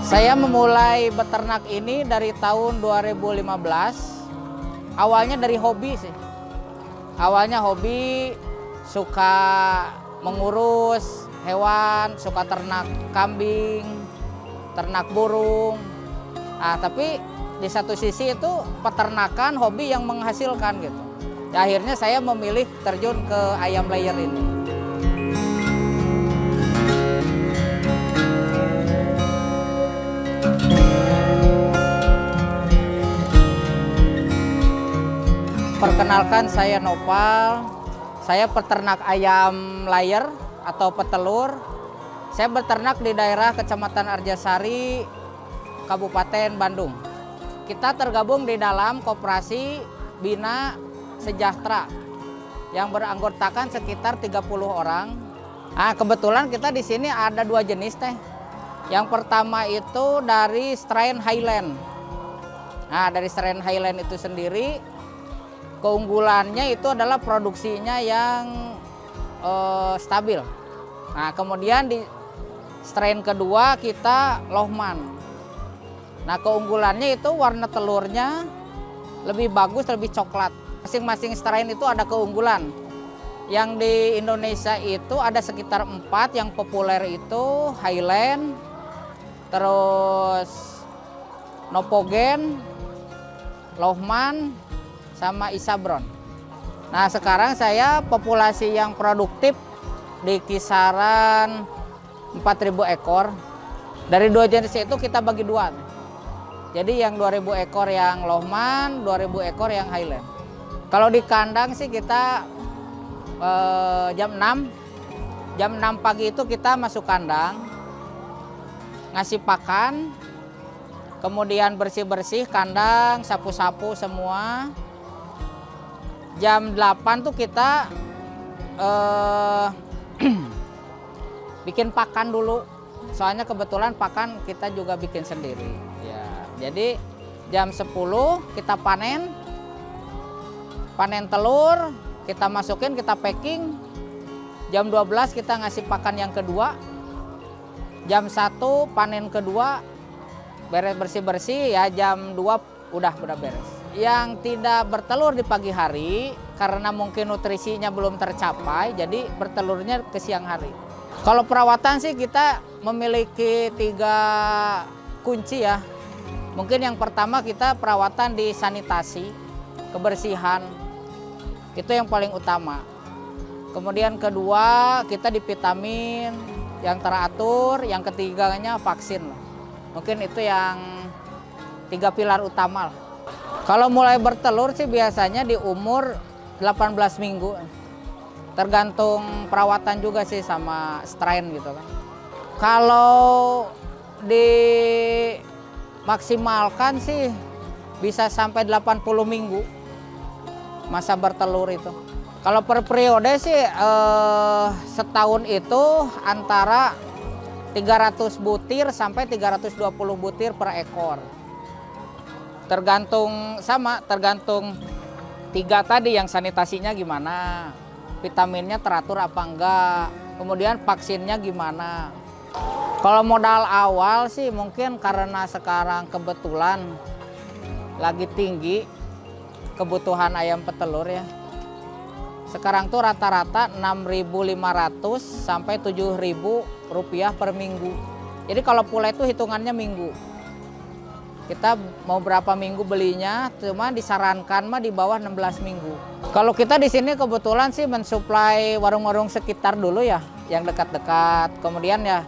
Saya memulai beternak ini dari tahun 2015. Awalnya dari hobi sih. Awalnya hobi, suka mengurus hewan, suka ternak kambing, ternak burung. Nah, tapi di satu sisi itu peternakan hobi yang menghasilkan gitu. Akhirnya saya memilih terjun ke ayam layer ini. Perkenalkan, saya Nopal. Saya peternak ayam layer atau petelur. Saya beternak di daerah Kecamatan Arjasari, Kabupaten Bandung. Kita tergabung di dalam koperasi Bina Sejahtera yang beranggotakan sekitar 30 orang. Nah, kebetulan kita di sini ada dua jenis teh. Yang pertama itu dari strain Highland. Nah, dari strain Highland itu sendiri keunggulannya itu adalah produksinya yang stabil. Nah, kemudian di strain kedua kita Lohman. Nah, keunggulannya itu warna telurnya lebih bagus, lebih coklat. Masing-masing strain itu ada keunggulan. Yang di Indonesia itu ada sekitar 4, yang populer itu Highland, terus Nopogen, Lohman, sama Isabron. Nah, sekarang saya populasi yang produktif di kisaran 4.000 ekor. Dari dua jenis itu kita bagi dua. Jadi yang 2.000 ekor yang Lohman, 2.000 ekor yang Highland. Kalau di kandang sih kita jam 6 pagi itu kita masuk kandang, ngasih pakan, kemudian bersih-bersih kandang, sapu-sapu semua. Jam 8 tuh kita bikin pakan dulu. Soalnya kebetulan pakan kita juga bikin sendiri. Ya, jadi jam 10 kita panen telur, kita masukin, kita packing. Jam 12 kita ngasih pakan yang kedua. Jam 1 panen kedua, beres bersih-bersih ya, jam 2 udah beres. Yang tidak bertelur di pagi hari karena mungkin nutrisinya belum tercapai, jadi bertelurnya ke siang hari. Kalau perawatan sih kita memiliki 3 kunci ya. Mungkin yang pertama kita perawatan di sanitasi, kebersihan, itu yang paling utama. Kemudian kedua kita di vitamin yang teratur, yang ketiganya vaksin. Mungkin itu yang 3 pilar utama lah. Kalau mulai bertelur sih biasanya di umur 18 minggu. Tergantung perawatan juga sih sama strain gitu kan. Kalau dimaksimalkan sih bisa sampai 80 minggu masa bertelur itu. Kalau per periode sih setahun itu antara 300 butir sampai 320 butir per ekor. Tergantung 3 tadi, yang sanitasinya gimana, vitaminnya teratur apa enggak, kemudian vaksinnya gimana. Kalau modal awal sih mungkin karena sekarang kebetulan lagi tinggi kebutuhan ayam petelur ya. Sekarang tuh rata-rata 6.500 sampai 7.000 rupiah per minggu. Jadi kalau pula itu hitungannya minggu. Kita mau berapa minggu belinya, cuma disarankan mah di bawah 16 minggu. Kalau kita di sini kebetulan sih mensuplai warung-warung sekitar dulu ya, yang dekat-dekat. Kemudian ya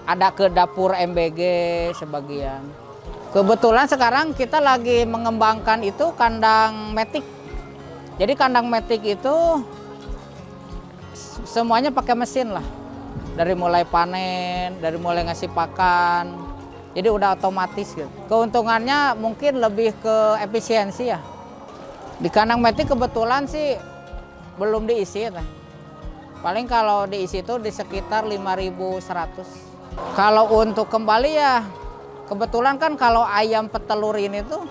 ada ke dapur MBG sebagian. Kebetulan sekarang kita lagi mengembangkan itu kandang metik. Jadi kandang metik itu semuanya pakai mesin lah. Dari mulai panen, dari mulai ngasih pakan. Jadi udah otomatis gitu. Keuntungannya mungkin lebih ke efisiensi ya. Di kandang metik kebetulan sih belum diisi ya. Paling kalau diisi itu di sekitar 5.100. Kalau untuk kembali ya kebetulan kan kalau ayam petelur ini tuh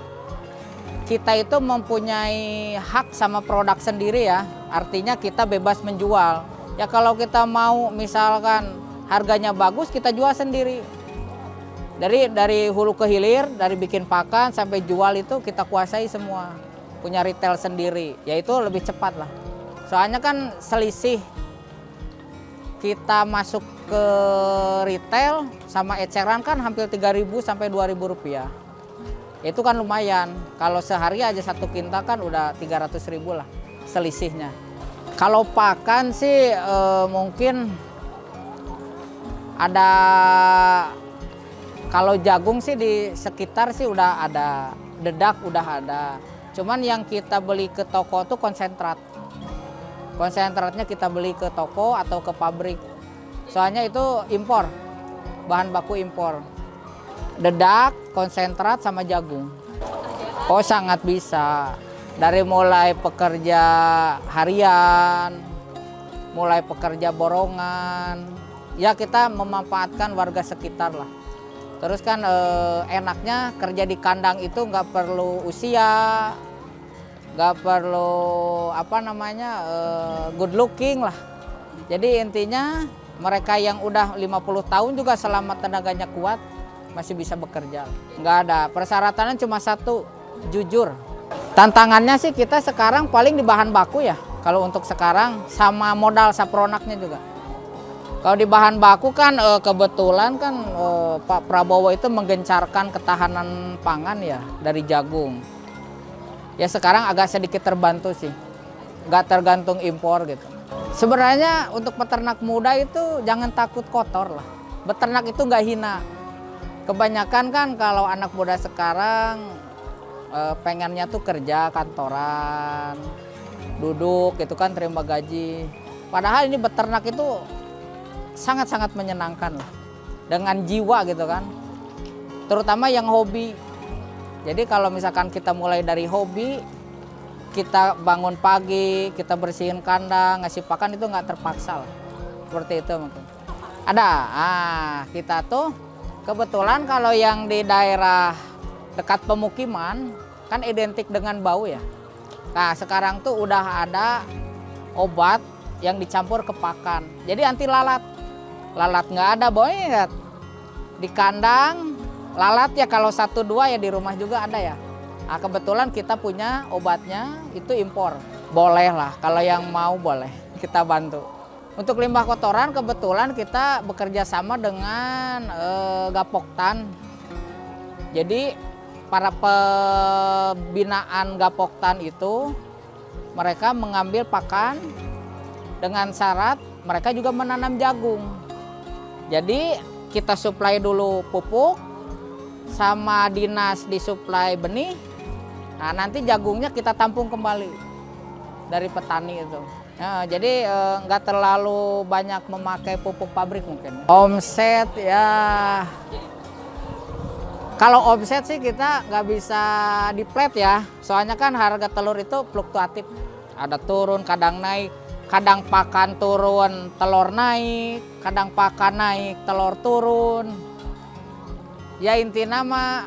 kita itu mempunyai hak sama produk sendiri ya. Artinya kita bebas menjual. Ya kalau kita mau misalkan harganya bagus, kita jual sendiri. Dari hulu ke hilir, dari bikin pakan sampai jual itu kita kuasai semua. Punya retail sendiri, yaitu lebih cepat lah. Soalnya kan selisih kita masuk ke retail sama eceran kan hampir 3.000 sampai 2.000 rupiah. Itu kan lumayan. Kalau sehari aja 1 kintal kan udah 300.000 lah selisihnya. Kalau pakan sih mungkin ada, kalau jagung sih di sekitar sih udah ada, dedak udah ada. Cuman yang kita beli ke toko tuh konsentrat. Konsentratnya kita beli ke toko atau ke pabrik. Soalnya itu impor, bahan baku impor. Dedak, konsentrat, sama jagung. Oh sangat bisa. Dari mulai pekerja harian, mulai pekerja borongan. Ya kita memanfaatkan warga sekitar lah. Terus kan enaknya kerja di kandang itu nggak perlu usia, nggak perlu good looking lah. Jadi intinya mereka yang udah 50 tahun juga selama tenaganya kuat masih bisa bekerja. Nggak ada, persyaratannya cuma satu, jujur. Tantangannya sih kita sekarang paling di bahan baku ya. Kalau untuk sekarang sama modal sapronaknya juga. Kalau di bahan baku kan kebetulan kan Pak Prabowo itu menggencarkan ketahanan pangan ya dari jagung. Ya sekarang agak sedikit terbantu sih, nggak tergantung impor gitu. Sebenarnya untuk peternak muda itu jangan takut kotor lah. Beternak itu nggak hina. Kebanyakan kan kalau anak muda sekarang pengennya tuh kerja kantoran, duduk gitu kan terima gaji. Padahal ini beternak itu sangat-sangat menyenangkan lah, dengan jiwa gitu kan. Terutama yang hobi. Jadi kalau misalkan kita mulai dari hobi, kita bangun pagi, kita bersihin kandang, ngasih pakan itu nggak terpaksa lah. Seperti itu mungkin. Ada, kita tuh kebetulan kalau yang di daerah dekat pemukiman kan identik dengan bau ya. Nah sekarang tuh udah ada obat yang dicampur ke pakan. Jadi anti lalat. Lalat nggak ada baunya. Di kandang lalat ya kalau 1-2 ya di rumah juga ada ya. Nah, kebetulan kita punya obatnya itu impor. Boleh lah, kalau yang mau boleh kita bantu. Untuk limbah kotoran kebetulan kita bekerja sama dengan Gapoktan. Jadi para pembinaan Gapoktan itu mereka mengambil pakan dengan syarat mereka juga menanam jagung. Jadi kita suplai dulu pupuk, sama dinas disuplai benih. Nah nanti jagungnya kita tampung kembali dari petani itu. Nah, jadi nggak terlalu banyak memakai pupuk pabrik mungkin. Omset ya, kalau omset sih kita nggak bisa di flat ya. Soalnya kan harga telur itu fluktuatif. Ada turun, kadang naik. Kadang pakan turun, telur naik. Kadang pakan naik, telur turun. Ya intinya mah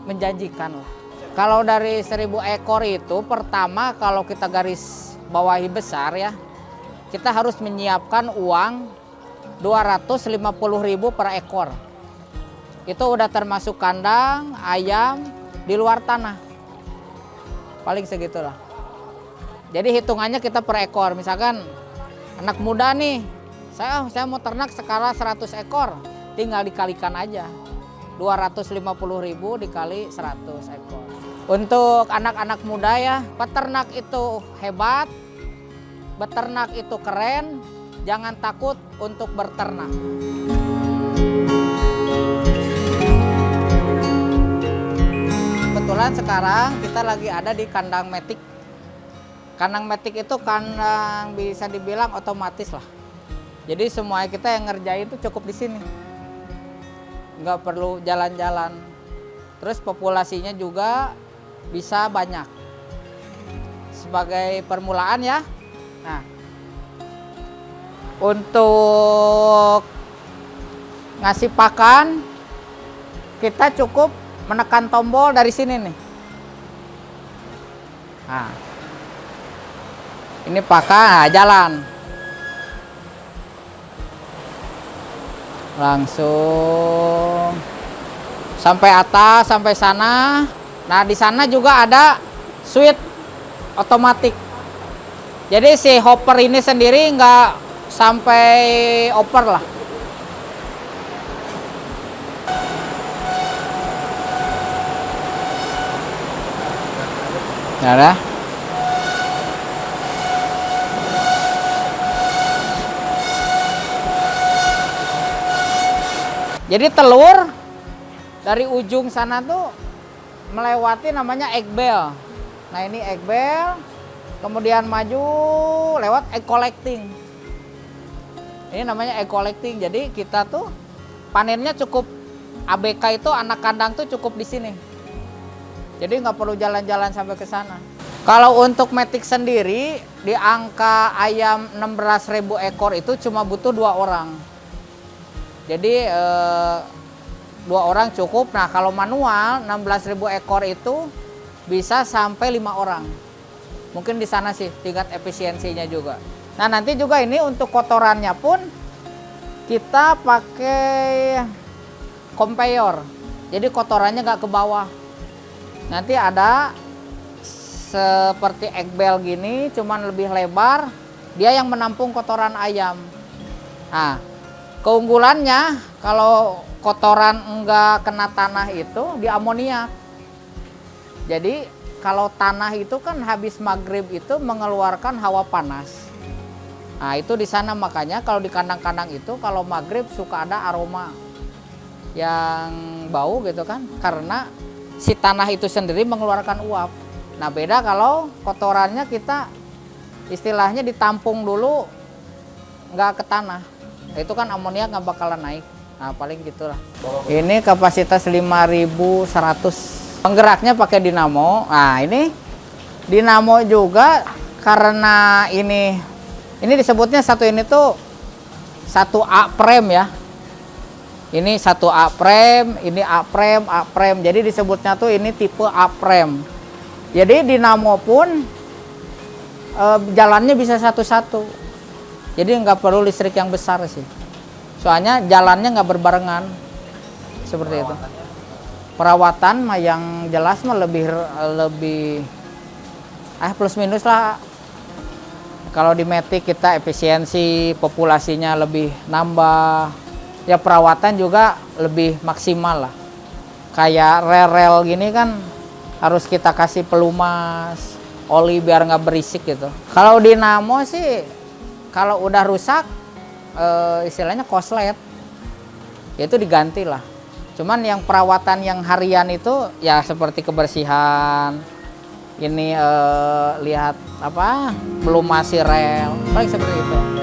menjanjikan lah. Kalau dari 1.000 ekor itu pertama kalau kita garis bawahi besar ya, kita harus menyiapkan uang 250.000 per ekor. Itu udah termasuk kandang, ayam, di luar tanah. Paling segitulah. Jadi hitungannya kita per ekor. Misalkan anak muda nih, saya mau ternak skala 100 ekor, tinggal dikalikan aja. 250.000 dikali 100 ekor. Untuk anak-anak muda ya, peternak itu hebat, beternak itu keren, jangan takut untuk berternak. Kebetulan sekarang kita lagi ada di kandang metik. Kandang metik itu kandang bisa dibilang otomatis lah. Jadi semua kita yang ngerjain itu cukup di sini. Nggak perlu jalan-jalan. Terus populasinya juga bisa banyak. Sebagai permulaan ya. Nah, untuk ngasih pakan kita cukup menekan tombol dari sini nih. Nah, ini pakai jalan. Langsung sampai atas, sampai sana. Nah, di sana juga ada switch otomatis. Jadi si hopper ini sendiri nggak sampai oper lah. Ada. Jadi telur dari ujung sana tuh melewati namanya egg bell. Nah, ini egg bell, kemudian maju lewat egg collecting. Ini namanya egg collecting. Jadi kita tuh panennya cukup, ABK itu anak kandang tuh cukup di sini. Jadi nggak perlu jalan-jalan sampai ke sana. Kalau untuk metik sendiri di angka ayam 16.000 ekor itu cuma butuh 2 orang. Jadi 2 orang cukup. Nah, kalau manual 16.000 ekor itu bisa sampai 5 orang. Mungkin di sana sih tingkat efisiensinya juga. Nah, nanti juga ini untuk kotorannya pun kita pakai conveyor. Jadi kotorannya nggak ke bawah. Nanti ada seperti egg bell gini, cuman lebih lebar. Dia yang menampung kotoran ayam. Nah, keunggulannya kalau kotoran enggak kena tanah itu di amoniak. Jadi kalau tanah itu kan habis maghrib itu mengeluarkan hawa panas. Nah, itu di sana makanya kalau di kandang-kandang itu kalau maghrib suka ada aroma yang bau gitu kan, karena si tanah itu sendiri mengeluarkan uap. Nah, beda kalau kotorannya kita istilahnya ditampung dulu nggak ke tanah. Itu kan amoniak nggak bakalan naik. Nah, paling gitulah. Ini kapasitas 5.100. Penggeraknya pakai dinamo. Nah, ini dinamo juga karena ini disebutnya satu ini tuh 1A frame ya. Ini 1A frame, ini A frame. Jadi disebutnya tuh ini tipe A frame. Jadi dinamo pun jalannya bisa satu-satu. Jadi nggak perlu listrik yang besar sih. Soalnya jalannya nggak berbarengan. Seperti itu. Perawatan mah yang jelas mah lebih plus minus lah. Kalau di metik kita efisiensi populasinya lebih nambah. Ya perawatan juga lebih maksimal lah. Kayak rel-rel gini kan harus kita kasih pelumas, oli biar nggak berisik gitu. Kalau dinamo sih kalau udah rusak istilahnya koslet, ya itu diganti lah. Cuman yang perawatan yang harian itu ya seperti kebersihan, ini lihat apa, belumasi rel, paling seperti itu.